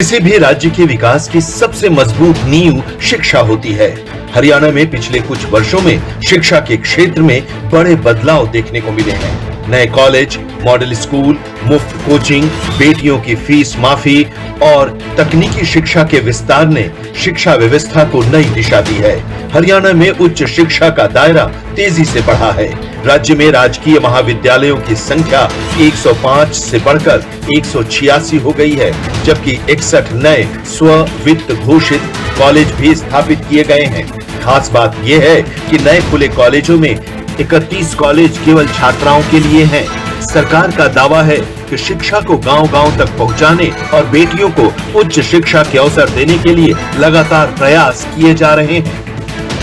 किसी भी राज्य के विकास की सबसे मजबूत नींव शिक्षा होती है। हरियाणा में पिछले कुछ वर्षों में शिक्षा के क्षेत्र में बड़े बदलाव देखने को मिले हैं। नए कॉलेज, मॉडल स्कूल, मुफ्त कोचिंग, बेटियों की फीस माफी और तकनीकी शिक्षा के विस्तार ने शिक्षा व्यवस्था को नई दिशा दी है। हरियाणा में उच्च शिक्षा का दायरा तेजी से बढ़ा है। राज्य में राजकीय महाविद्यालयों की संख्या 105 से बढ़कर 186 हो गई है, जबकि 61 नए स्व वित्त घोषित कॉलेज भी स्थापित किए गए हैं। खास बात यह है कि नए खुले कॉलेजों में 31 कॉलेज केवल छात्राओं के लिए हैं। सरकार का दावा है कि शिक्षा को गांव-गांव तक पहुंचाने और बेटियों को उच्च शिक्षा के अवसर देने के लिए लगातार प्रयास किए जा रहे हैं।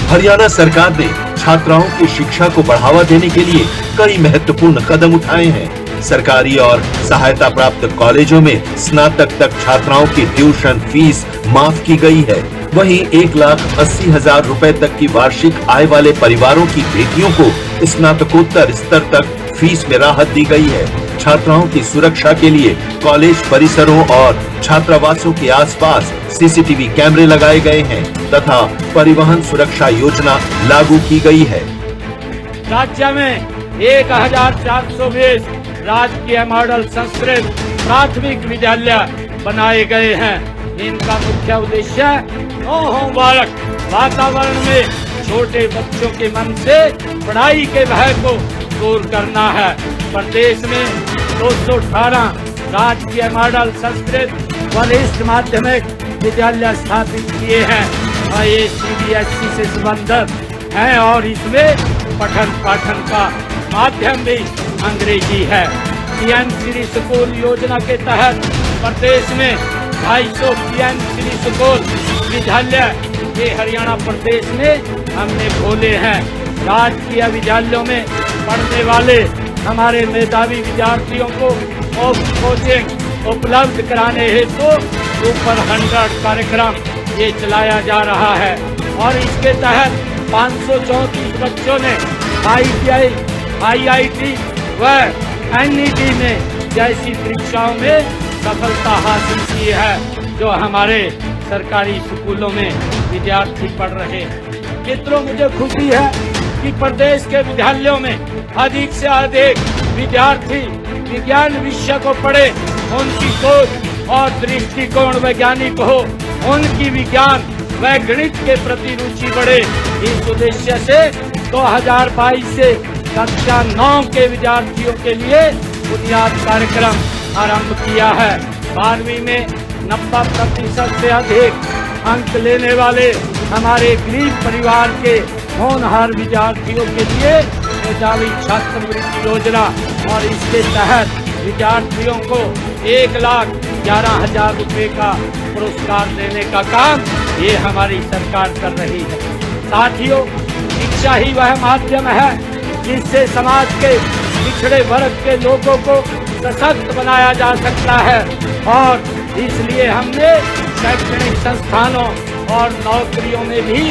हरियाणा सरकार ने छात्राओं की शिक्षा को बढ़ावा देने के लिए कई महत्वपूर्ण कदम उठाए हैं। सरकारी और सहायता प्राप्त कॉलेजों में स्नातक तक छात्राओं की ट्यूशन फीस माफ की गई है। वहीं 1,80,000 रुपए तक की वार्षिक आय वाले परिवारों की बेटियों को स्नातकोत्तर स्तर तक फीस में राहत दी गई है। छात्राओं की सुरक्षा के लिए कॉलेज परिसरों और छात्रावासों के आसपास सीसीटीवी कैमरे लगाए गए हैं तथा परिवहन सुरक्षा योजना लागू की गई है। राज्य में 1420 राजकीय मॉडल संस्कृत प्राथमिक विद्यालय बनाए गए हैं। इनका मुख्य उद्देश्य होमवर्क वातावरण में छोटे बच्चों के मन से पढ़ाई के भय को दूर करना है। प्रदेश में 218 राजकीय मॉडल संस्कृत वरिष्ठ माध्यमिक विद्यालय स्थापित किए हैं और ये CBSE से संबंधित हैं और इसमें पठन पाठन का माध्यम भी अंग्रेजी है। पीएम श्री स्कूल योजना के तहत प्रदेश में 250 पीएम श्री स्कूल विद्यालय ये हरियाणा प्रदेश में हमने खोले हैं। राजकीय विद्यालयों में पढ़ने वाले हमारे मेधावी विद्यार्थियों को कोचिंग उपलब्ध कराने हेतु सुपर 100 कार्यक्रम ये चलाया जा रहा है और इसके तहत 534 बच्चों ने ITI, IIT व NET में जैसी परीक्षाओं में सफलता हासिल की है, जो हमारे सरकारी स्कूलों में विद्यार्थी पढ़ रहे हैं। मित्रों, मुझे खुशी है कि प्रदेश के विद्यालयों में अधिक से अधिक विद्यार्थी विज्ञान विषय को पढ़े, उनकी सोच और दृष्टिकोण वैज्ञानिक हो, उनकी विज्ञान व गणित के प्रति रुचि बढ़े। इस उद्देश्य से 2022 से कक्षा 9 के विद्यार्थियों के लिए बुनियाद कार्यक्रम आरंभ किया है। 12वीं में 90% से अधिक अंक लेने वाले हमारे गरीब परिवार के होनहार विद्यार्थियों के लिए मेधावी छात्रवृत्ति योजना और इसके तहत विद्यार्थियों को 1,11,000 रुपए का पुरस्कार देने का काम ये हमारी सरकार कर रही है। साथियों, शिक्षा ही वह माध्यम है जिससे समाज के पिछड़े वर्ग के लोगों को सशक्त बनाया जा सकता है और इसलिए हमने शैक्षणिक संस्थानों और नौकरियों में भी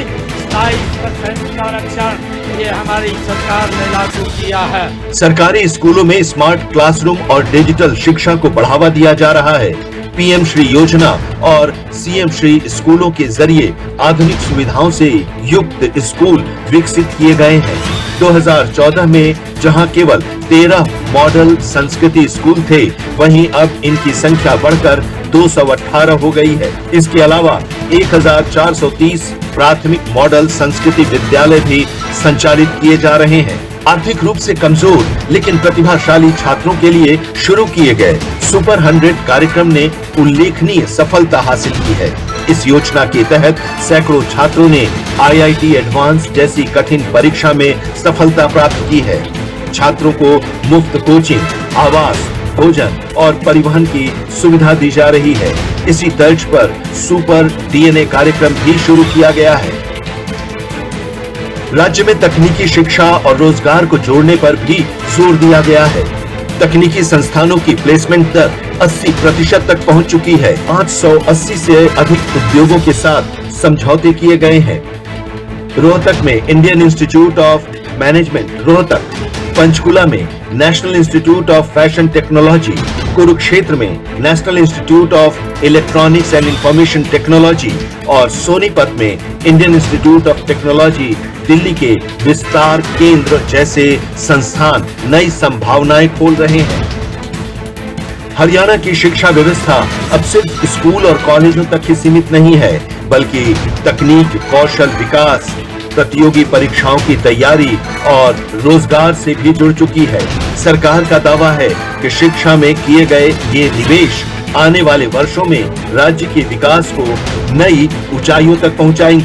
27% आरक्षण ये हमारी सरकार ने लागू किया है। सरकारी स्कूलों में स्मार्ट क्लासरूम और डिजिटल शिक्षा को बढ़ावा दिया जा रहा है। पीएम श्री योजना और सीएम श्री स्कूलों के जरिए आधुनिक सुविधाओं से युक्त स्कूल विकसित किए गए हैं। 2014 में जहां केवल 13 मॉडल संस्कृति स्कूल थे, वहीं अब इनकी संख्या बढ़कर 218 हो गई है। इसके अलावा 1430 प्राथमिक मॉडल संस्कृति विद्यालय भी संचालित किए जा रहे हैं। आर्थिक रूप से कमजोर लेकिन प्रतिभाशाली छात्रों के लिए शुरू किए गए सुपर 100 कार्यक्रम ने उल्लेखनीय सफलता हासिल की है। इस योजना के तहत सैकड़ों छात्रों ने IIT एडवांस जैसी कठिन परीक्षा में सफलता प्राप्त की है। छात्रों को मुफ्त कोचिंग, आवास, भोजन और परिवहन की सुविधा दी जा रही है। इसी तर्ज पर सुपर DNA कार्यक्रम भी शुरू किया गया है। राज्य में तकनीकी शिक्षा और रोजगार को जोड़ने पर भी जोर दिया गया है। तकनीकी संस्थानों की प्लेसमेंट दर 80% तक पहुंच चुकी है। 580 से अधिक उद्योगों के साथ समझौते किए गए हैं। रोहतक में Indian Institute of Management Rohtak, Panchkula में National Institute of Fashion Technology, Kurukshetra में National Institute of Electronics and Information Technology और सोनीपत में Indian Institute of Technology Delhi के विस्तार केंद्र जैसे संस्थान नई संभावनाएं खोल रहे हैं। हरियाणा की शिक्षा व्यवस्था अब सिर्फ स्कूल और कॉलेजों तक ही सीमित नहीं है, बल्कि तकनीक, कौशल विकास, प्रतियोगी परीक्षाओं की तैयारी और रोजगार से भी जुड़ चुकी है। सरकार का दावा है कि शिक्षा में किए गए ये निवेश आने वाले वर्षों में राज्य के विकास को नई ऊंचाइयों तक पहुंचाएंगे।